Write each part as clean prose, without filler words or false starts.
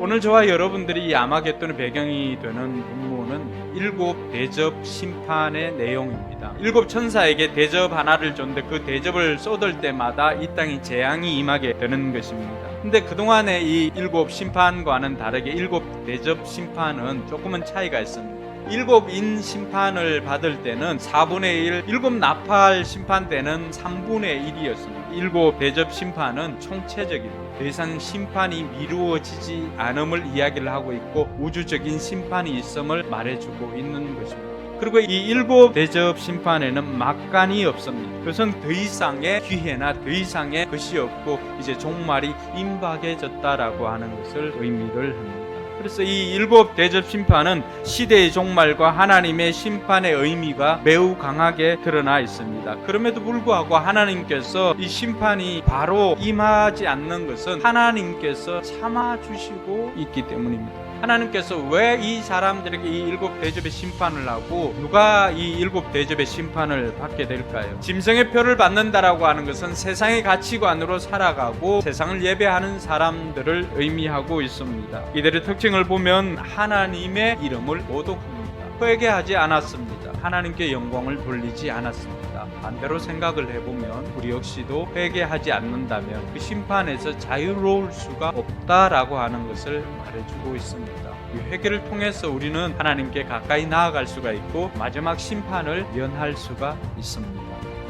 오늘 저와 여러분들이 이 아마겟돈의 배경이 되는 본문은 일곱 대접 심판의 내용입니다. 일곱 천사에게 대접 하나를 줬는데 그 대접을 쏟을 때마다 이 땅에 재앙이 임하게 되는 것입니다. 근데 그동안의 이 일곱 심판과는 다르게 일곱 대접 심판은 조금은 차이가 있습니다. 일곱 인 심판을 받을 때는 4분의 1, 일곱 나팔 심판 때는 3분의 1이었습니다. 일곱 대접 심판은 총체적입니다. 더 이상 심판이 미루어지지 않음을 이야기를 하고 있고 우주적인 심판이 있음을 말해주고 있는 것입니다. 그리고 이 일곱 대접 심판에는 막간이 없습니다. 그것은 더 이상의 기회나 더 이상의 것이 없고 이제 종말이 임박해졌다라고 하는 것을 의미를 합니다. 그래서 이 일곱 대접 심판은 시대의 종말과 하나님의 심판의 의미가 매우 강하게 드러나 있습니다. 그럼에도 불구하고 하나님께서 이 심판이 바로 임하지 않는 것은 하나님께서 참아주시고 있기 때문입니다. 하나님께서 왜 이 사람들에게 이 일곱 대접의 심판을 하고 누가 이 일곱 대접의 심판을 받게 될까요? 짐승의 표를 받는다라고 하는 것은 세상의 가치관으로 살아가고 세상을 예배하는 사람들을 의미하고 있습니다. 이들의 특징을 보면 하나님의 이름을 모독합니다. 회개하지 않았습니다. 하나님께 영광을 돌리지 않았습니다. 반대로 생각을 해보면 우리 역시도 회개하지 않는다면 그 심판에서 자유로울 수가 없다라고 하는 것을 말해주고 있습니다. 이 회개를 통해서 우리는 하나님께 가까이 나아갈 수가 있고 마지막 심판을 면할 수가 있습니다.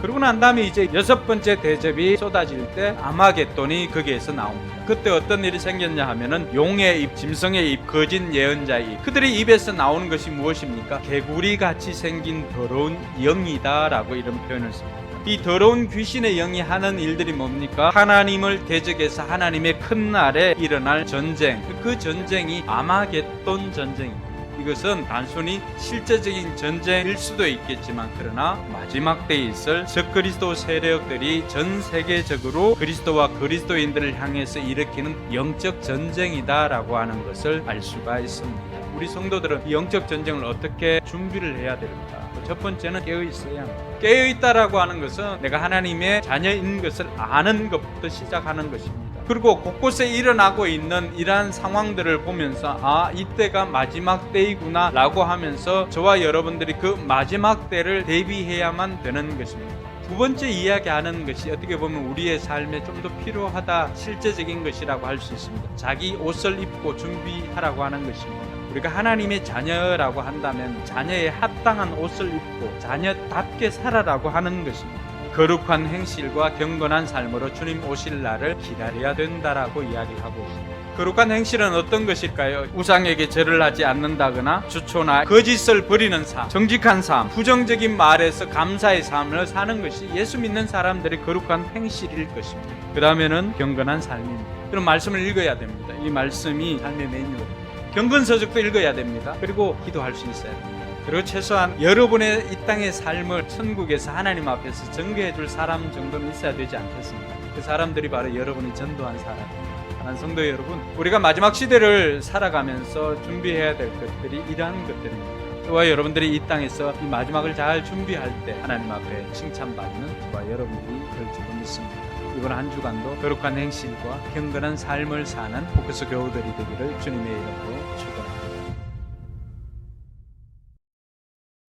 그러고 난 다음에 이제 여섯 번째 대접이 쏟아질 때 아마겟돈이 거기에서 나옵니다. 그때 어떤 일이 생겼냐 하면은 용의 입, 짐승의 입, 거짓 예언자의 입, 그들의 입에서 나오는 것이 무엇입니까? 개구리 같이 생긴 더러운 영이다라고 이런 표현을 씁니다. 이 더러운 귀신의 영이 하는 일들이 뭡니까? 하나님을 대적해서 하나님의 큰 날에 일어날 전쟁, 그 전쟁이 아마겟돈 전쟁입니다. 이것은 단순히 실제적인 전쟁일 수도 있겠지만 그러나 마지막 때에 있을 적그리스도 세력들이 전 세계적으로 그리스도와 그리스도인들을 향해서 일으키는 영적 전쟁이다라고 하는 것을 알 수가 있습니다. 우리 성도들은 이 영적 전쟁을 어떻게 준비를 해야 될까? 첫 번째는 깨어있어야 합니다. 깨어있다라고 하는 것은 내가 하나님의 자녀인 것을 아는 것부터 시작하는 것입니다. 그리고 곳곳에 일어나고 있는 이러한 상황들을 보면서 이때가 마지막 때이구나 라고 하면서 저와 여러분들이 그 마지막 때를 대비해야만 되는 것입니다. 두 번째 이야기하는 것이 어떻게 보면 우리의 삶에 좀 더 필요하다, 실제적인 것이라고 할 수 있습니다. 자기 옷을 입고 준비하라고 하는 것입니다. 우리가 하나님의 자녀라고 한다면 자녀의 합당한 옷을 입고 자녀답게 살아라고 하는 것입니다. 거룩한 행실과 경건한 삶으로 주님 오실 날을 기다려야 된다라고 이야기하고 있습니다. 거룩한 행실은 어떤 것일까요? 우상에게 절을 하지 않는다거나 주초나 거짓을 버리는 삶, 정직한 삶, 부정적인 말에서 감사의 삶을 사는 것이 예수 믿는 사람들의 거룩한 행실일 것입니다. 그 다음에는 경건한 삶입니다. 그런 말씀을 읽어야 됩니다. 이 말씀이 삶의 매뉴얼입니다. 경건서적도 읽어야 됩니다. 그리고 기도할 수 있어야 됩니다. 그리고 최소한 여러분의 이 땅의 삶을 천국에서 하나님 앞에서 전개해 줄 사람 정도는 있어야 되지 않겠습니까? 그 사람들이 바로 여러분이 전도한 사람입니다. 사랑하는 성도 여러분, 우리가 마지막 시대를 살아가면서 준비해야 될 것들이 이러한 것들입니다. 저와 여러분들이 이 땅에서 이 마지막을 잘 준비할 때 하나님 앞에 칭찬받는 저와 여러분들이 될 줄 믿습니다. 이번 한 주간도 거룩한 행실과 경건한 삶을 사는 포커스 교우들이 되기를 주님의 이름으로